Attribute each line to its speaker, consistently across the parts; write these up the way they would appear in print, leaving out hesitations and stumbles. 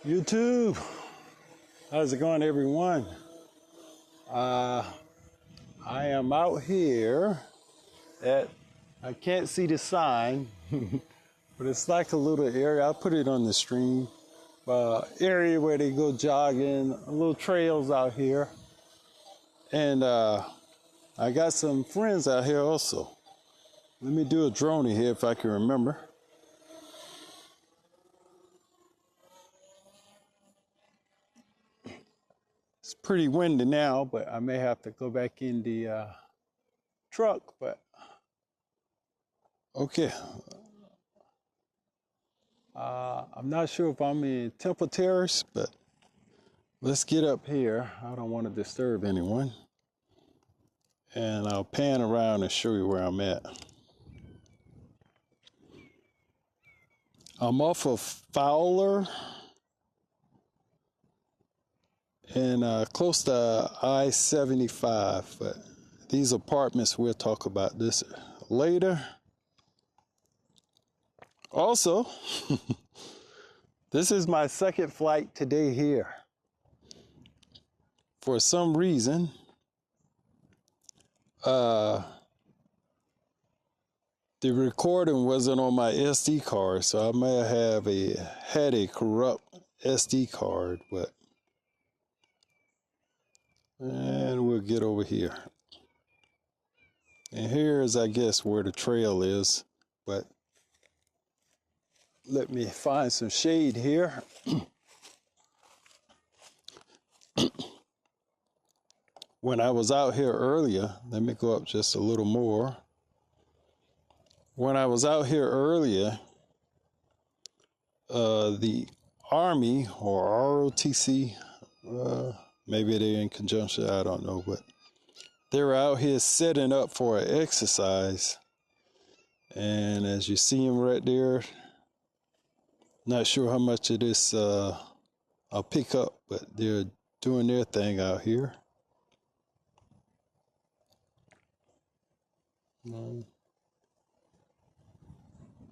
Speaker 1: YouTube, how's it going, everyone? I am out here at, I can't see the sign, but it's like a little area. I'll put it on the stream. Area where they go jogging, little trails out here. And I got some friends out here also. Let me do a drone here if I can remember. It's pretty windy now, but I may have to go back in the truck, but okay. I'm not sure if I'm in Temple Terrace, but let's get up here. I don't want to disturb anyone. And I'll pan around and show you where I'm at. I'm off of Fowler and close to I-75, but these apartments, we'll talk about this later. Also, this is my second flight today here. For some reason, the recording wasn't on my SD card, so I may have had a corrupt SD card, and we'll get over here. And here is, I guess, where the trail is, but let me find some shade here. When I was out here earlier, let me go up just a little more. When I was out here earlier, the Army or ROTC, maybe they're in conjunction, I don't know, but they were out here setting up for an exercise. And as you see them right there, not sure how much of this I'll pick up, but they're doing their thing out here.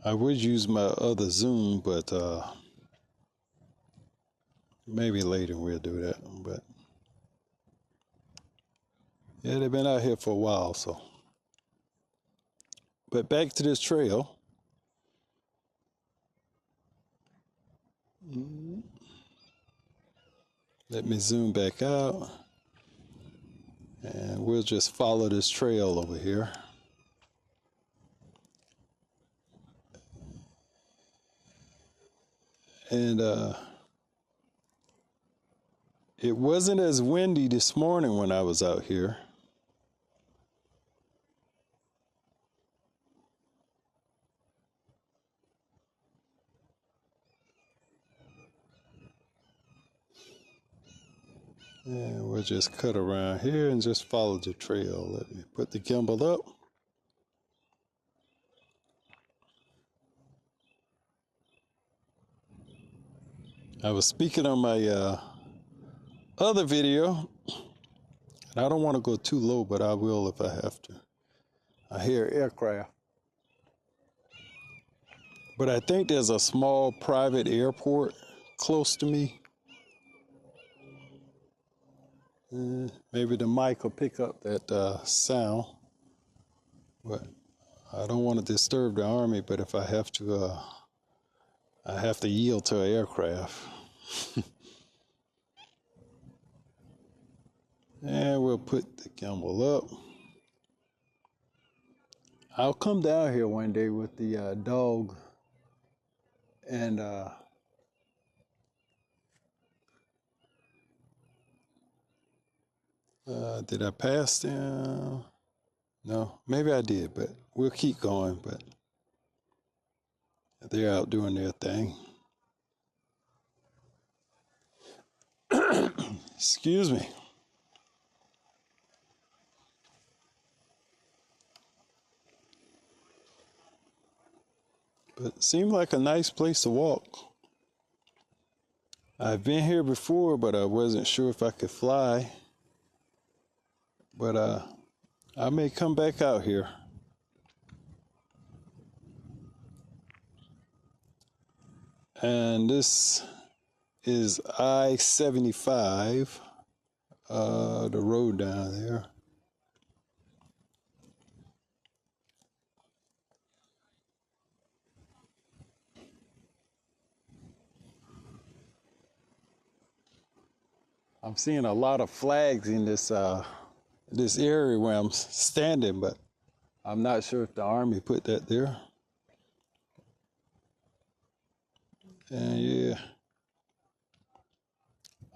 Speaker 1: I would use my other Zoom, but maybe later we'll do that. But yeah, they've been out here for a while, so. But back to this trail. Let me zoom back out, and we'll just follow this trail over here. And it wasn't as windy this morning when I was out here. And we'll just cut around here and just follow the trail. Let me put the gimbal up. I was speaking on my other video, and I don't want to go too low, but I will if I have to. I hear aircraft. But I think there's a small private airport close to me. Maybe the mic will pick up that sound, but I don't want to disturb the Army, but if I have to yield to an aircraft. And we'll put the gimbal up. I'll come down here one day with the dog and did I pass them? No, maybe I did, but we'll keep going. But they're out doing their thing. Excuse me. But it seemed like a nice place to walk. I've been here before, but I wasn't sure if I could fly. But I may come back out here. And this is I-75, the road down there. I'm seeing a lot of flags in this this area where I'm standing, but I'm not sure if the Army put that there. And yeah,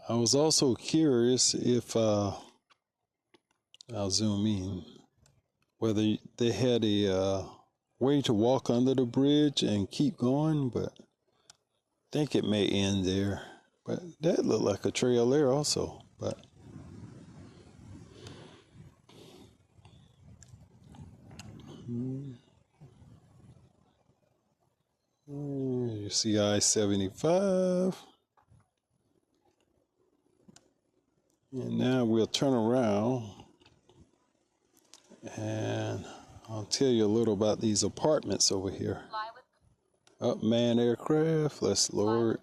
Speaker 1: I was also curious if I'll zoom in, whether they had a way to walk under the bridge and keep going, but I think it may end there. But that looked like a trail there also. But you see I-75. And now we'll turn around and I'll tell you a little about these apartments over here. Up manned aircraft, let's lower it.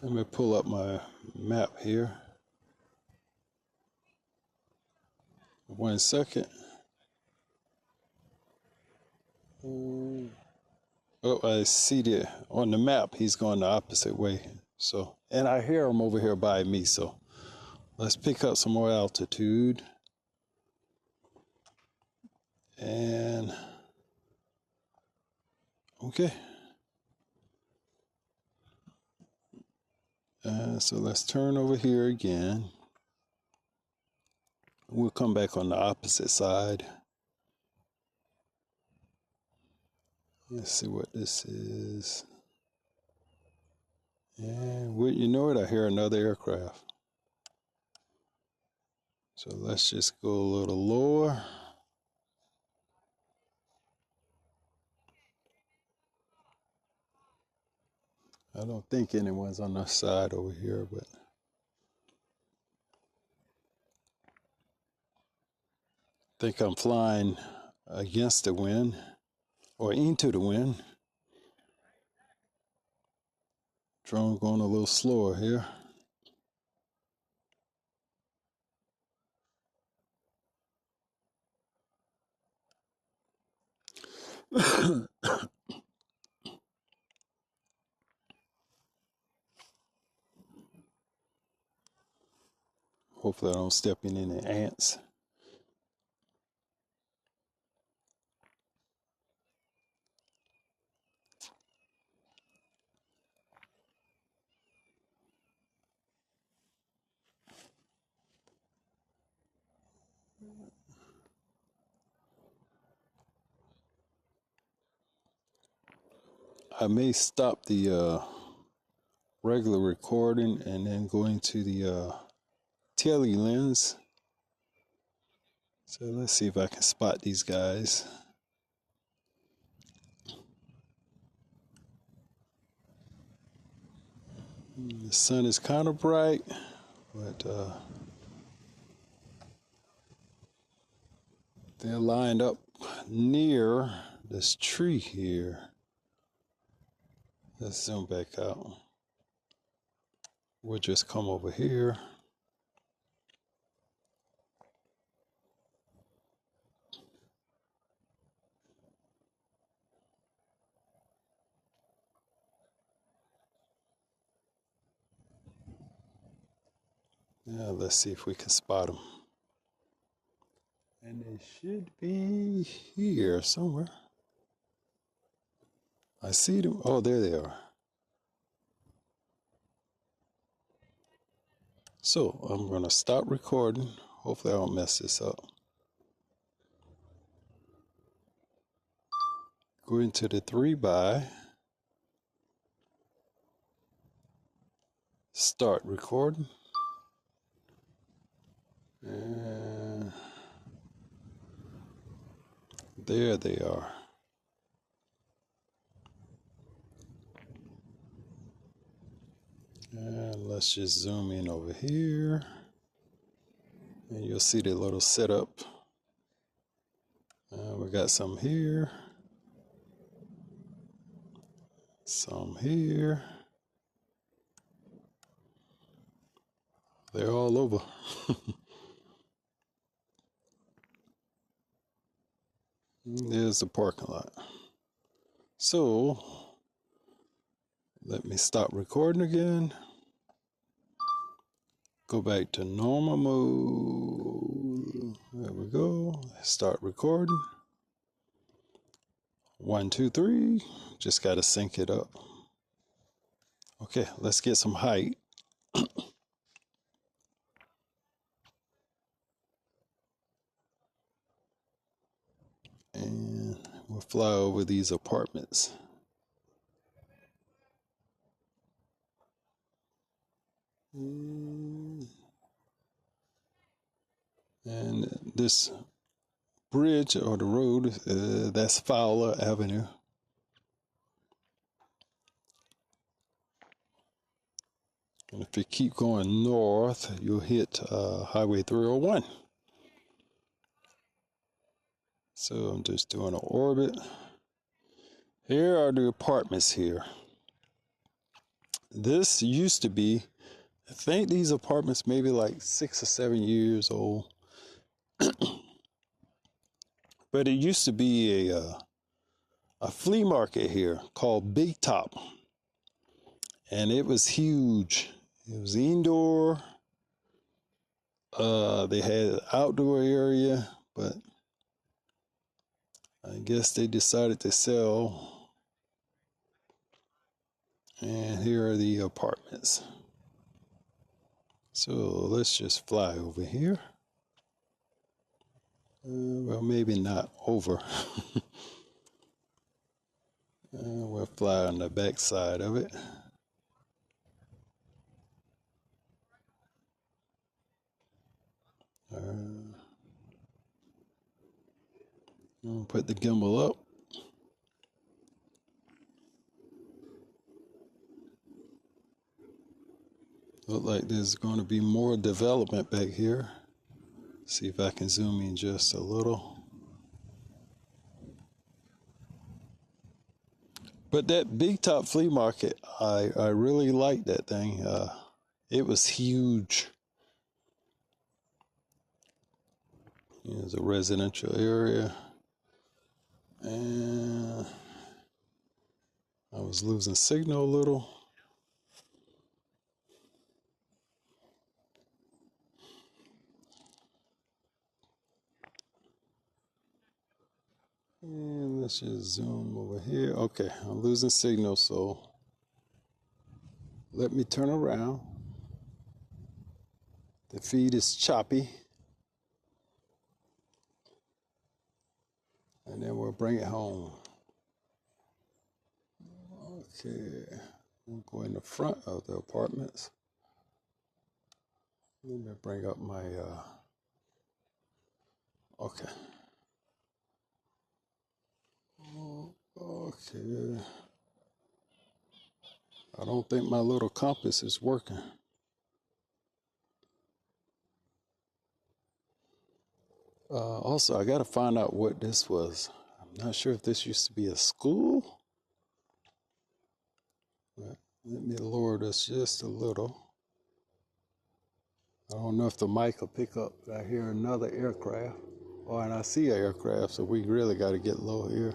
Speaker 1: Let me pull up my map here. 1 second. Oh, I see the on the map he's going the opposite way. So, and I hear him over here by me, so let's pick up some more altitude. And okay. So let's turn over here again. We'll come back on the opposite side. Let's see what this is. And wouldn't you know it, I hear another aircraft. So let's just go a little lower. I don't think anyone's on the side over here, but I think I'm flying against the wind or into the wind. Drone going a little slower here. Hopefully I don't step in any ants. I may stop the regular recording and then go into the tele lens. So let's see if I can spot these guys. The sun is kind of bright, but they're lined up near this tree here. Let's zoom back out. We'll just come over here. Now let's see if we can spot them. And they should be here somewhere. I see them. Oh, there they are. So I'm going to stop recording. Hopefully I don't mess this up. Go into the 3x. Start recording. And there they are. And let's just zoom in over here. And you'll see the little setup. We got some here. Some here. They're all over. There's the parking lot. So let me stop recording again. Go back to normal mode. There we go. Start recording. 1, 2, 3. Just got to sync it up. Okay, let's get some height. And we'll fly over these apartments. And this bridge or the road, that's Fowler Avenue. And if you keep going north, you'll hit Highway 301. So I'm just doing an orbit. Here are the apartments here. This used to be, I think these apartments maybe like 6 or 7 years old. But it used to be a flea market here called Big Top. And it was huge. It was indoor. They had an outdoor area, but I guess they decided to sell. And here are the apartments. So let's just fly over here. Well, maybe not over. We'll fly on the back side of it. I'll put the gimbal up. Look like there's going to be more development back here. See if I can zoom in just a little. But that Big Top Flea Market, I really liked that thing. It was huge. Here's a residential area. And I was losing signal a little. And let's just zoom over here. Okay, I'm losing signal, so let me turn around. The feed is choppy. And then we'll bring it home. Okay, we'll go in the front of the apartments. Let me bring up my, okay. Okay. I don't think my little compass is working. Also, I got to find out what this was. I'm not sure if this used to be a school. But let me lower this just a little. I don't know if the mic will pick up. I hear another aircraft. Oh, and I see an aircraft, so we really got to get low here.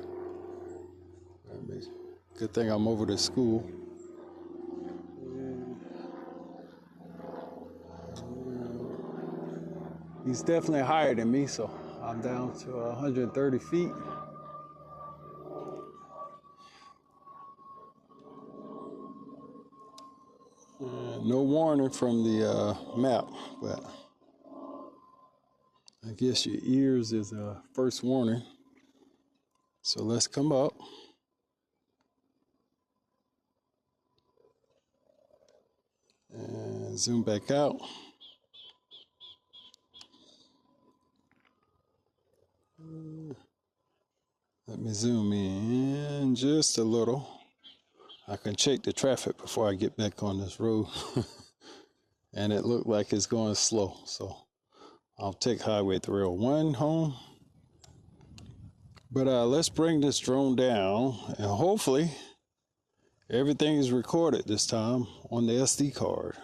Speaker 1: Good thing I'm over to school. He's definitely higher than me, so I'm down to 130 feet. No warning from the map, but I guess your ears is a first warning. So let's come up. And zoom back out. Let me zoom in just a little. I can check the traffic before I get back on this road. And it looked like it's going slow. So I'll take Highway 301 home. But let's bring this drone down, and hopefully everything is recorded this time on the SD card.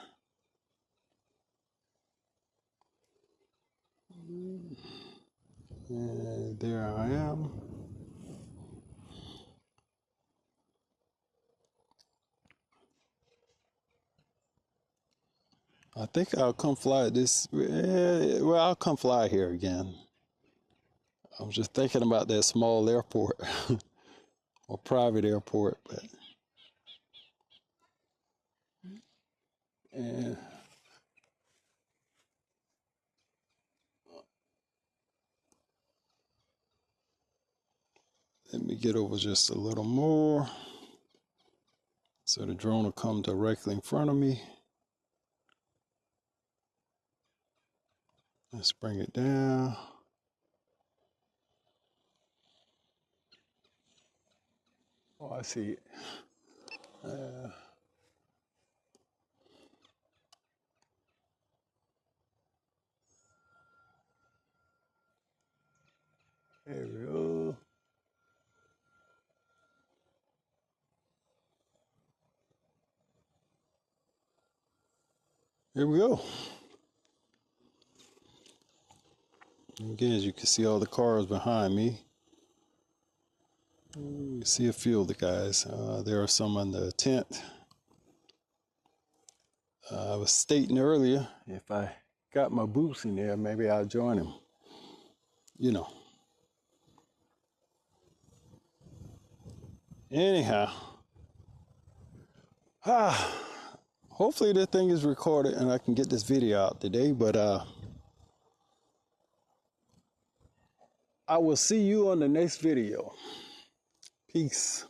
Speaker 1: there I am. I think I'll come fly this. Well, I'll come fly here again. I was just thinking about that small airport or private airport, but and let me get over just a little more so the drone will come directly in front of me. Let's bring it down. Oh, I see it. There we go. Here we go. Again, as you can see all the cars behind me. You can see a few of the guys. There are some on the tent. I was stating earlier, if I got my boots in there, maybe I'll join them. You know. Anyhow. Hopefully this thing is recorded and I can get this video out today, but I will see you on the next video. Peace.